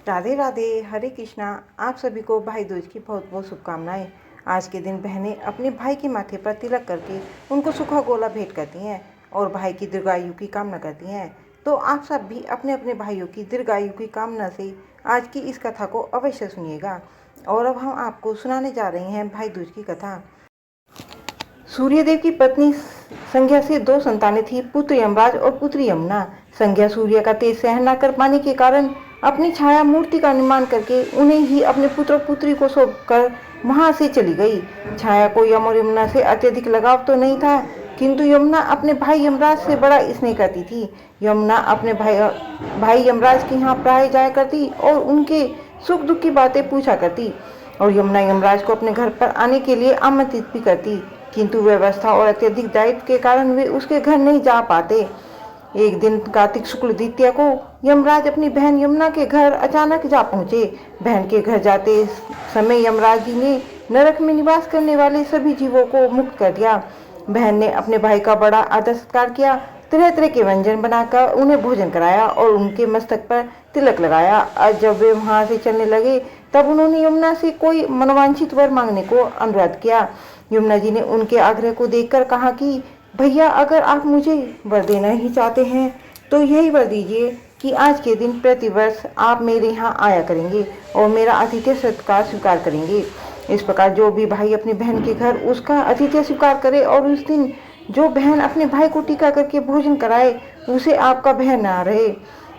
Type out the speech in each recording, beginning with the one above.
राधे राधे, हरे कृष्णा। आप सभी को भाई दूज की बहुत बहुत शुभकामनाएं। आज के दिन बहनें अपने भाई के माथे पर तिलक करके उनको सूखा गोला भेंट करती हैं और भाई की दीर्घायु की कामना करती हैं। तो आप सब भी अपने अपने भाइयों की दीर्घायु की कामना से आज की इस कथा को अवश्य सुनिएगा। और अब हम आपको सुनाने जा रहे हैं भाई दूज की कथा। सूर्यदेव की पत्नी संज्ञा से 2 संतानें थी, पुत्र यमराज और पुत्री यमुना। संज्ञा सूर्य का तेज सहन न कर पाने के कारण अपनी छाया मूर्ति का निर्माण करके उन्हें ही अपने पुत्र पुत्री को सौंप कर वहां से चली गई। छाया को यम और यमुना से अत्यधिक लगाव तो नहीं था, किंतु यमुना अपने भाई यमराज से बड़ा स्नेह करती थी। यमुना अपने भाई यमराज के यहाँ प्राय जाया करती और उनके सुख दुख की बातें पूछा करती। और यमुना यमराज को अपने घर पर आने के लिए आमंत्रित भी करती, किंतु व्यवस्था और अत्यधिक दायित्व के कारण वे उसके घर नहीं जा पाते। एक दिन कार्तिक शुक्ल द्वितीया को यमराज अपनी बहन यमुना के घर अचानक जा पहुंचे। बहन के घर जाते समय यमराज जी ने नरक में निवास करने वाले सभी जीवों को मुक्त कर दिया। बहन ने अपने भाई का बड़ा आदर सत्कार किया, तरह तरह के व्यंजन बनाकर उन्हें भोजन कराया और उनके मस्तक पर तिलक लगाया। और जब वे वहां से चलने लगे तब उन्होंने यमुना से कोई मनोवांछित वर मांगने को अनुरोध किया। यमुना जी ने उनके आग्रह को देखकर कहा कि भैया, अगर आप मुझे वर देना ही चाहते हैं तो यही वर दीजिए कि आज के दिन प्रतिवर्ष आप मेरे यहाँ आया करेंगे और मेरा आतिथ्य सत्कार स्वीकार करेंगे। इस प्रकार जो भी भाई अपनी बहन के घर उसका आतिथ्य स्वीकार करे और उस दिन जो बहन अपने भाई को टीका करके भोजन कराए उसे आपका बहन ना रहे।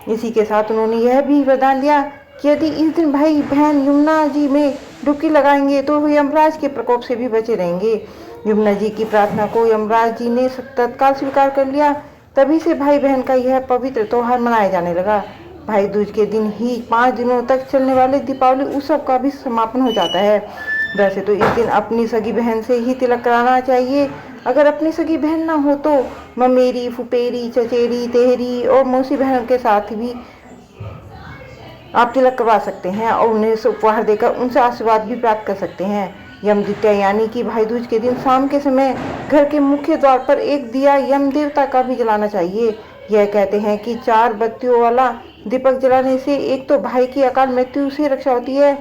इसी के साथ उन्होंने यह भी वरदान दिया कि यदि इस दिन भाई बहन यमुना जी में डुबकी लगाएंगे तो यमराज के प्रकोप से भी बचे रहेंगे। यमुना जी की प्रार्थना को यमराज जी ने तत्काल स्वीकार कर लिया। तभी से भाई बहन का यह पवित्र त्योहार मनाया जाने लगा। भाई दूज के दिन ही 5 दिनों तक चलने वाले दीपावली उत्सव का भी समापन हो जाता है। वैसे तो इस दिन अपनी सगी बहन से ही तिलक कराना चाहिए। अगर अपनी सगी बहन ना हो तो ममेरी, फुपेरी, चचेरी, तेहरी और मौसी बहन के साथ भी आप तिलक करवा सकते हैं और उन्हें उपहार देकर उनसे आशीर्वाद भी प्राप्त कर सकते हैं। यम द्वितीया यानी कि भाई दूज के दिन शाम के समय घर के मुख्य द्वार पर एक दिया यम देवता का भी जलाना चाहिए। यह कहते हैं कि 4 बत्तियों वाला दीपक जलाने से एक तो भाई की अकाल मृत्यु से रक्षा होती है,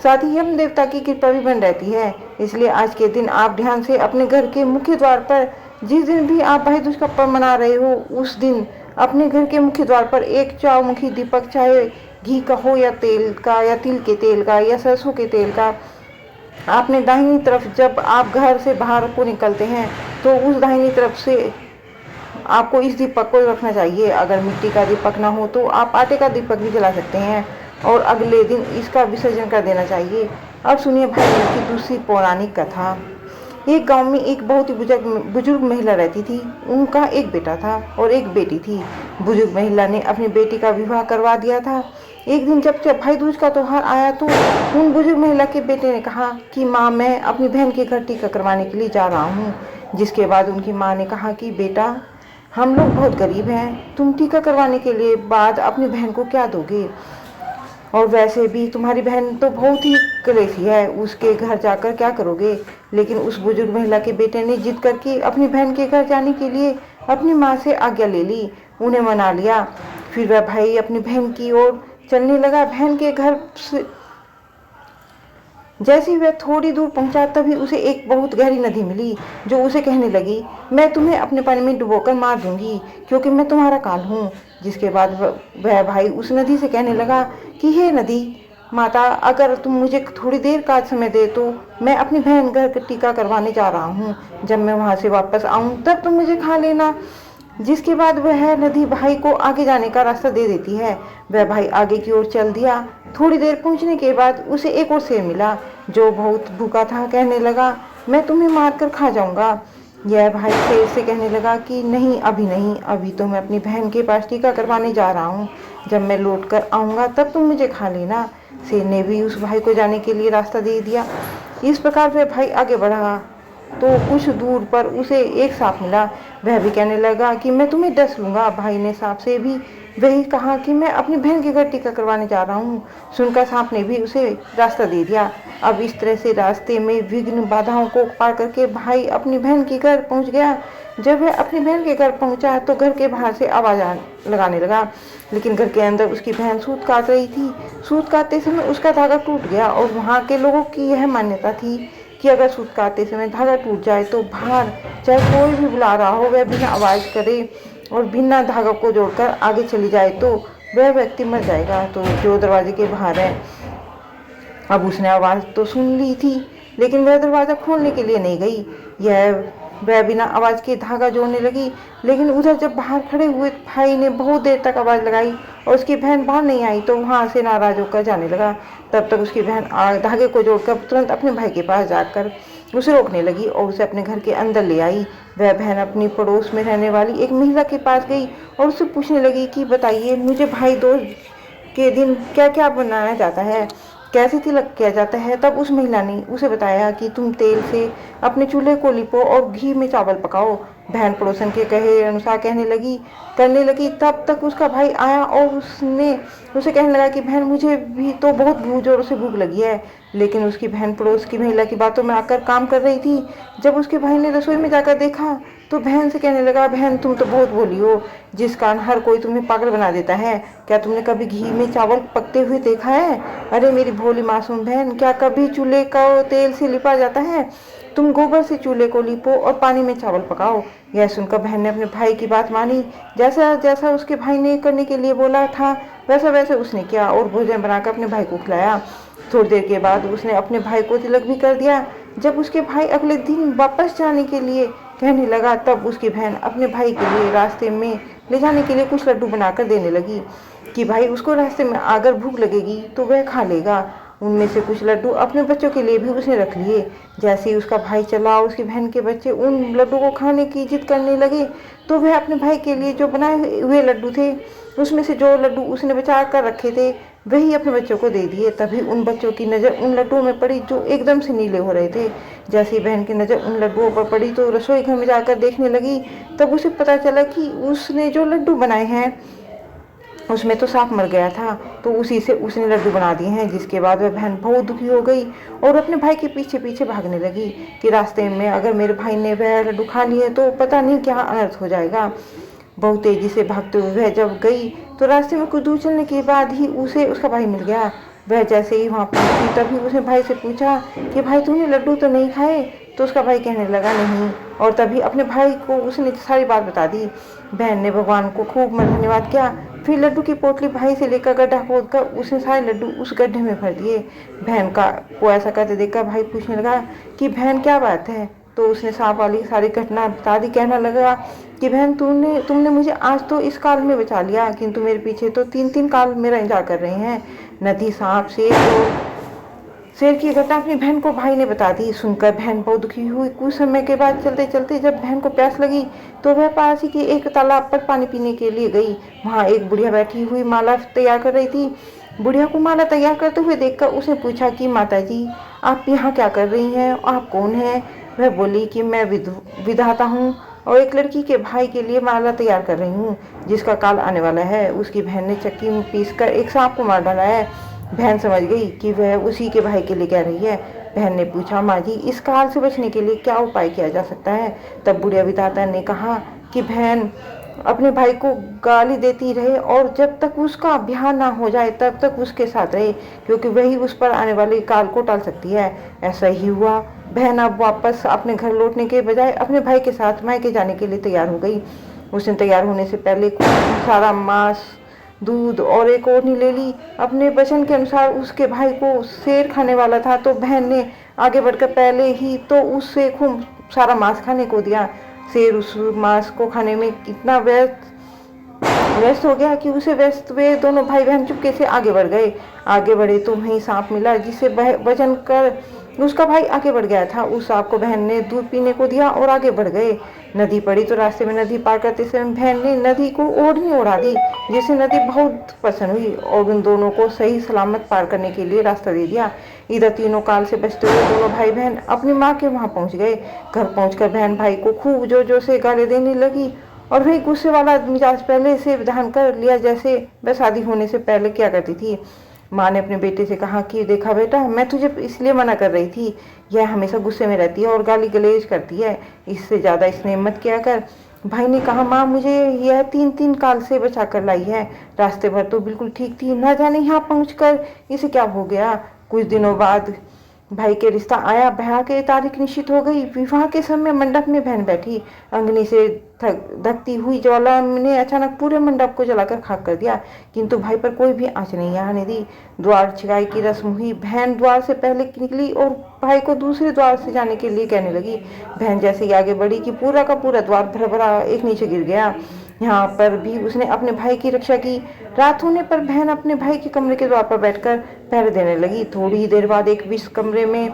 साथ ही यम देवता की कृपा भी बन रहती है। इसलिए आज के दिन आप ध्यान से अपने घर के मुख्य द्वार पर, जिस दिन भी आप भाई दूज का पर्व मना रहे हो उस दिन अपने घर के मुख्य द्वार पर एक चौमुखी दीपक, चाहे घी का हो या तेल का या तिल के तेल का या सरसों के तेल का, आपने दाहिनी तरफ जब आप घर से बाहर को निकलते हैं तो उस दाहिनी तरफ से आपको इस दीपक को रखना चाहिए। अगर मिट्टी का दीपक ना हो तो आप आटे का दीपक भी जला सकते हैं और अगले दिन इसका विसर्जन कर देना चाहिए। अब सुनिए भाई की दूसरी पौराणिक कथा। एक गांव में एक बहुत ही बुजुर्ग महिला रहती थी। उनका एक बेटा था और एक बेटी थी। बुजुर्ग महिला ने अपनी बेटी का विवाह करवा दिया था। एक दिन जब भाई दूज का त्योहार आया तो उन बुजुर्ग महिला के बेटे ने कहा कि माँ, मैं अपनी बहन के घर टीका करवाने के लिए जा रहा हूँ। जिसके बाद उनकी माँ ने कहा कि बेटा, हम लोग बहुत गरीब हैं, तुम टीका करवाने के लिए बाद अपनी बहन को क्या दोगे? और वैसे भी तुम्हारी बहन तो बहुत ही कलेशी है, उसके घर जाकर क्या करोगे? लेकिन उस बुजुर्ग महिला के बेटे ने जिद करके अपनी बहन के घर जाने के लिए अपनी माँ से आज्ञा ले ली, उन्हें मना लिया। फिर वह भाई अपनी बहन की ओर चलने लगा। बहन के घर से जैसे ही वह थोड़ी दूर पहुंचा तभी उसे एक बहुत गहरी नदी मिली, जो उसे कहने लगी, मैं तुम्हें अपने पानी में डुबोकर मार दूंगी क्योंकि मैं तुम्हारा काल हूँ। जिसके बाद वह भाई उस नदी से कहने लगा कि हे नदी माता, अगर तुम मुझे थोड़ी देर का समय दे तो मैं अपनी बहन घर टीका करवाने जा रहा हूँ। जब मैं वहां से वापस आऊँ तब तुम मुझे खा लेना। जिसके बाद वह नदी भाई को आगे जाने का रास्ता दे देती है। वह भाई आगे की ओर चल दिया। थोड़ी देर पहुंचने के बाद उसे एक और शेर मिला, जो बहुत भूखा था। कहने लगा, मैं तुम्हें मारकर खा जाऊंगा। यह भाई शेर से कहने लगा कि नहीं, अभी नहीं, अभी तो मैं अपनी बहन के पास टीका करवाने जा रहा हूँ। जब मैं लौट कर आऊँगा तब तुम मुझे खा लेना। शेर ने भी उस भाई को जाने के लिए रास्ता दे दिया। इस प्रकार वह भाई आगे बढ़ा तो कुछ दूर पर उसे एक सांप मिला। वह भी कहने लगा कि मैं तुम्हें डस लूंगा। भाई ने सांप से भी वही कहा कि मैं अपनी बहन के घर टीका करवाने जा रहा हूँ। सुनकर सांप ने भी उसे रास्ता दे दिया। अब इस तरह से रास्ते में विघ्न बाधाओं को पार करके भाई अपनी बहन के घर पहुंच गया। जब वह अपनी बहन के घर पहुंचा तो घर के बाहर से आवाज लगाने लगा, लेकिन घर के अंदर उसकी बहन सूत काट रही थी। सूत काटते समय उसका धागा टूट गया और वहाँ के लोगों की यह मान्यता थी कि अगर सूत काटते समय धागा टूट जाए तो बाहर चाहे कोई भी बुला रहा हो वह बिना आवाज करे और बिना धागा को जोड़कर आगे चली जाए तो वह व्यक्ति मर जाएगा। तो जो दरवाजे के बाहर है, अब उसने आवाज़ तो सुन ली थी लेकिन वह दरवाज़ा खोलने के लिए नहीं गई। वह बिना आवाज़ के धागा जोड़ने लगी, लेकिन उधर जब बाहर खड़े हुए भाई ने बहुत देर तक आवाज़ लगाई और उसकी बहन बाहर नहीं आई तो वहाँ से नाराज होकर जाने लगा। तब तक उसकी बहन धागे को जोड़कर तुरंत अपने भाई के पास जाकर उसे रोकने लगी और उसे अपने घर के अंदर ले आई। वह बहन अपनी पड़ोस में रहने वाली एक महिला के पास गई और उससे पूछने लगी कि बताइए, मुझे भाई दूज के दिन क्या क्या बनाया जाता है, कैसे तिलक किया जाता है। तब उस महिला ने उसे बताया कि तुम तेल से अपने चूल्हे को लिपो और घी में चावल पकाओ। बहन पड़ोसन के कहे अनुसार करने लगी। तब तक उसका भाई आया और उसने उसे कहने लगा कि बहन, मुझे भी तो बहुत जोरों से भूख लगी है। लेकिन उसकी बहन पड़ोस की महिला की बातों में आकर काम कर रही थी। जब उसके भाई ने रसोई में जाकर देखा तो बहन से कहने लगा, बहन तुम तो बहुत भोली हो, जिस कारण हर कोई तुम्हें पागल बना देता है। क्या तुमने कभी घी में चावल पकते हुए देखा है? अरे मेरी भोली मासूम बहन, क्या कभी चूल्हे का तेल से लिपा जाता है? तुम गोबर से चूल्हे को लिपो और पानी में चावल पकाओ। यह सुनकर बहन ने अपने भाई की बात मानी। जैसा जैसा उसके भाई ने करने के लिए बोला था वैसा वैसे उसने किया और भोजन बनाकर अपने भाई को खिलाया। थोड़ी देर के बाद उसने अपने भाई को तिलक भी कर दिया। जब उसके भाई अगले दिन वापस जाने के लिए कहने लगा तब उसकी बहन अपने भाई के लिए रास्ते में ले जाने के लिए कुछ लड्डू बनाकर देने लगी कि भाई उसको रास्ते में अगर भूख लगेगी तो वह खा लेगा। उनमें से कुछ लड्डू अपने बच्चों के लिए भी उसने रख लिए। जैसे ही उसका भाई चला उसकी बहन के बच्चे उन लड्डू को खाने की जिद करने लगे तो वह अपने भाई के लिए जो बनाए हुए लड्डू थे उसमें से जो लड्डू उसने बचा कर रखे थे वही अपने बच्चों को दे दिए। तभी उन बच्चों की नज़र उन लड्डुओं में पड़ी जो एकदम से नीले हो रहे थे। जैसे ही बहन की नज़र उन लड्डुओं पर पड़ी तो रसोई घर में जाकर देखने लगी। तब उसे पता चला कि उसने जो लड्डू बनाए हैं उसमें तो सांप मर गया था, तो उसी से उसने लड्डू बना दिए हैं। जिसके बाद वह बहन बहुत दुखी हो गई और अपने भाई के पीछे पीछे भागने लगी कि रास्ते में अगर मेरे भाई ने वह लड्डू खा लिए तो पता नहीं क्या अनर्थ हो जाएगा। बहुत तेजी से भागते हुए वह जब गई तो रास्ते में कुछ दूर चलने के बाद ही उसे उसका भाई मिल गया। वह जैसे ही वहाँ पहुंची तभी उसने भाई से पूछा कि भाई तूने लड्डू तो नहीं खाए? तो उसका भाई कहने लगा नहीं, और तभी अपने भाई को उसने सारी बात बता दी। बहन ने भगवान को खूब धन्यवाद किया। फिर लड्डू की पोटली भाई से लेकर गड्ढा खोदकर उसने सारे लड्डू उस गड्ढे में भर दिए। बहन को ऐसा करते देखकर भाई पूछने लगा कि बहन क्या बात है? तो उसने सांप वाली सारी घटना बता दी। कहने लगा कि बहन तुमने मुझे आज तो इस काल में बचा लिया, किंतु मेरे पीछे तो 3-3 काल मेरा इंतजार कर रहे हैं। नदी, सांप, शेर की घटना अपनी बहन को भाई ने बता दी। सुनकर बहन बहुत दुखी हुई। कुछ समय के बाद चलते चलते जब बहन को प्यास लगी तो वह पास ही के एक तालाब पर पानी पीने के लिए गई। वहाँ एक बुढ़िया बैठी हुई माला तैयार कर रही थी। बुढ़िया को माला तैयार करते हुए देखकर उसने पूछा कि माता जी, आप यहाँ क्या कर रही हैं? आप कौन हैं? वह बोली कि मैं विधाता हूँ और एक लड़की के भाई के लिए माला तैयार कर रही हूँ जिसका काल आने वाला है। उसकी बहन ने चक्की में पीसकर एक सांप को मार डाला है। बहन समझ गई कि वह उसी के भाई के लिए कह रही है। बहन ने पूछा, माँ जी, इस काल से बचने के लिए क्या उपाय किया जा सकता है? तब बुढ़िया विधाता ने कहा कि बहन अपने भाई को गाली देती रहे और जब तक उसका ब्याह ना हो जाए तब तक उसके साथ रहे, क्योंकि वही उस पर आने वाले काल को टाल सकती है। ऐसा ही हुआ। बहन अब वापस अपने घर लौटने के बजाय अपने भाई के साथ मायके जाने के लिए तैयार हो गई। उसने तैयार होने से पहले सारा मांस, दूध और एक ओढ़नी ले ली। अपने वचन के अनुसार उसके भाई को शेर खाने वाला था तो बहन ने आगे बढ़कर पहले ही तो उससे खूब सारा मांस खाने को दिया। शेर उस मांस को खाने में इतना व्यस्त हो गया कि उसे व्यस्त वे दोनों भाई बहन चुपके से आगे बढ़े तो वहीं सांप मिला जिसे वजन कर उसका भाई आगे बढ़ गया था। उस सांप को बहन ने दूध पीने को दिया और आगे बढ़ गए। नदी पड़ी तो रास्ते में नदी पार करते समय बहन ने नदी को ओढ़नी उड़ा दी, जिससे नदी बहुत प्रसन्न हुई और उन दोनों को सही सलामत पार करने के लिए रास्ता दे दिया। इधर तीनों काल से बचते हुए दोनों भाई बहन अपनी माँ के वहाँ पहुँच गए। घर पहुँचकर बहन भाई को खूब जोर से गाली देने लगी और वही गुस्से वाला मिजाज पहले से विधान कर लिया जैसे वह शादी होने से पहले क्या करती थी। माँ ने अपने बेटे से कहा कि देखा बेटा, मैं तुझे इसलिए मना कर रही थी, यह हमेशा गुस्से में रहती है और गाली गलौज करती है, इससे ज़्यादा स्नेह मत किया कर। भाई ने कहा, माँ मुझे यह 3 काल से बचा कर लाई है, रास्ते भर तो बिल्कुल ठीक थी, ना जाने यहाँ पहुँचकर इसे क्या हो गया। कुछ दिनों बाद भाई के रिश्ता आया, ब्याह की तारीख निश्चित हो गई। विवाह के समय मंडप में बहन बैठी, अग्नि से धकती हुई ज्वाला ने अचानक पूरे मंडप को जलाकर खाक कर दिया, किंतु भाई पर कोई भी आंच नहीं आने दी। द्वार छिगाई की रस्म हुई, बहन द्वार से पहले निकली और भाई को दूसरे द्वार से जाने के लिए कहने लगी। बहन जैसे ही आगे बढ़ी कि पूरा का पूरा द्वार भरा एक नीचे गिर गया। यहाँ पर भी उसने अपने भाई की रक्षा की। रात होने पर बहन अपने भाई के कमरे के द्वार पर बैठकर पहरे देने लगी। थोड़ी ही देर बाद एक विष कमरे में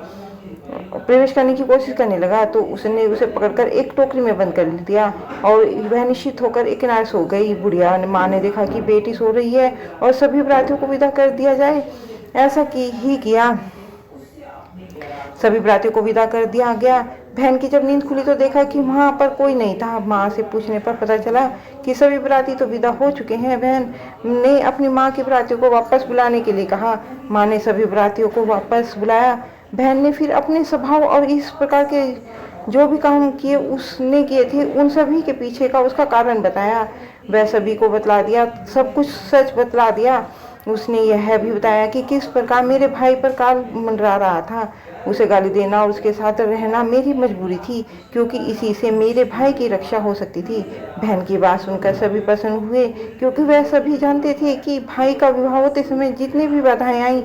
प्रवेश करने की कोशिश करने लगा तो उसने उसे पकड़कर एक टोकरी में बंद कर दिया और वह निश्चित होकर एक किनारे सो गई। बुढ़िया माँ ने देखा कि बेटी सो रही है और सभी बरातियों को विदा कर दिया जाए, ऐसा किया। सभी बरातियों को विदा कर दिया गया। बहन की जब नींद खुली तो देखा कि वहाँ पर कोई नहीं था। माँ से पूछने पर पता चला कि सभी बराती तो विदा हो चुके हैं। बहन ने अपनी माँ की बरातियों को वापस बुलाने के लिए कहा। माँ ने सभी बरातियों को वापस बुलाया। बहन ने फिर अपने स्वभाव और इस प्रकार के जो भी काम किए उसने किए थे उन सभी के पीछे का उसका कारण बताया। वह सभी को बतला दिया, सब कुछ सच बतला दिया। उसने यह भी बताया कि किस प्रकार मेरे भाई पर काल मंडरा रहा था। उसे गाली देना और उसके साथ रहना मेरी मजबूरी थी, क्योंकि इसी से मेरे भाई की रक्षा हो सकती थी। बहन की बात सुनकर सभी प्रसन्न हुए, क्योंकि वह सभी जानते थे कि भाई का विवाह होते समय जितनी भी बाधाएं आई,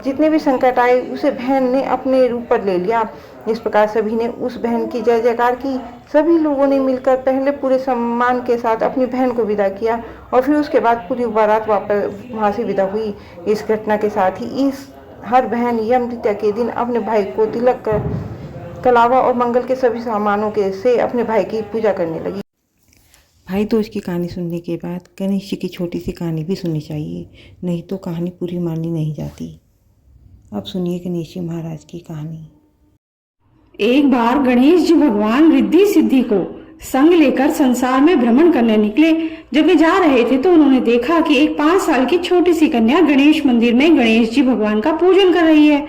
जितने भी संकट आए, उसे बहन ने अपने रूप पर ले लिया। इस प्रकार सभी ने उस बहन की जय जयकार की। सभी लोगों ने मिलकर पहले पूरे सम्मान के साथ अपनी बहन को विदा किया और फिर उसके बाद पूरी बारात वापस वहाँ से विदा हुई। इस घटना के साथ ही हर बहन यम तृतीया के दिन अपने भाई को तिलक कर कलावा और मंगल के सभी सामानों से अपने भाई की पूजा करने लगी। भाई दूज की कहानी सुनने के बाद गणेश जी की छोटी सी कहानी भी सुननी चाहिए, नहीं तो कहानी पूरी मानी नहीं जाती। अब सुनिए गणेश जी महाराज की कहानी। एक बार गणेश जी भगवान रिद्धि सिद्धि को संग लेकर संसार में भ्रमण करने निकले। जब वे जा रहे थे तो उन्होंने देखा कि एक 5 साल की छोटी सी कन्या गणेश मंदिर में गणेश जी भगवान का पूजन कर रही है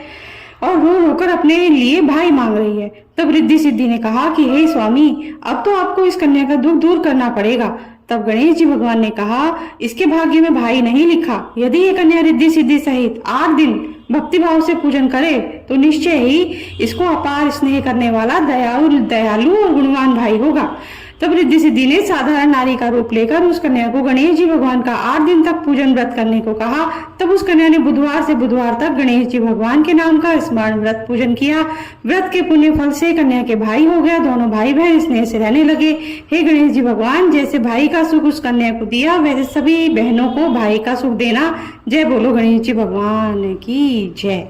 और रो रोकर अपने लिए भाई मांग रही है। तब रिद्धि सिद्धि ने कहा कि हे स्वामी, अब तो आपको इस कन्या का दुख दूर करना पड़ेगा। तब गणेश जी भगवान ने कहा, इसके भाग्य में भाई नहीं लिखा। यदि ये कन्या रिद्धि सिद्धि सहित 8 दिन भक्ति भाव से पूजन करे तो निश्चय ही इसको अपार स्नेह करने वाला दयालु और गुणवान भाई होगा। तब रिद्धि सिद्धि ने साधारण नारी का रूप लेकर उस कन्या को गणेश जी भगवान का 8 दिन तक पूजन व्रत करने को कहा। तब उस कन्या ने बुधवार से बुधवार तक गणेश जी भगवान के नाम का स्मरण व्रत पूजन किया। व्रत के पुण्य फल से कन्या के भाई हो गया। दोनों भाई बहन स्नेह से रहने लगे। हे गणेश जी भगवान, जैसे भाई का सुख उस कन्या को दिया, वैसे सभी बहनों को भाई का सुख देना। जय बोलो गणेश जी भगवान की जय।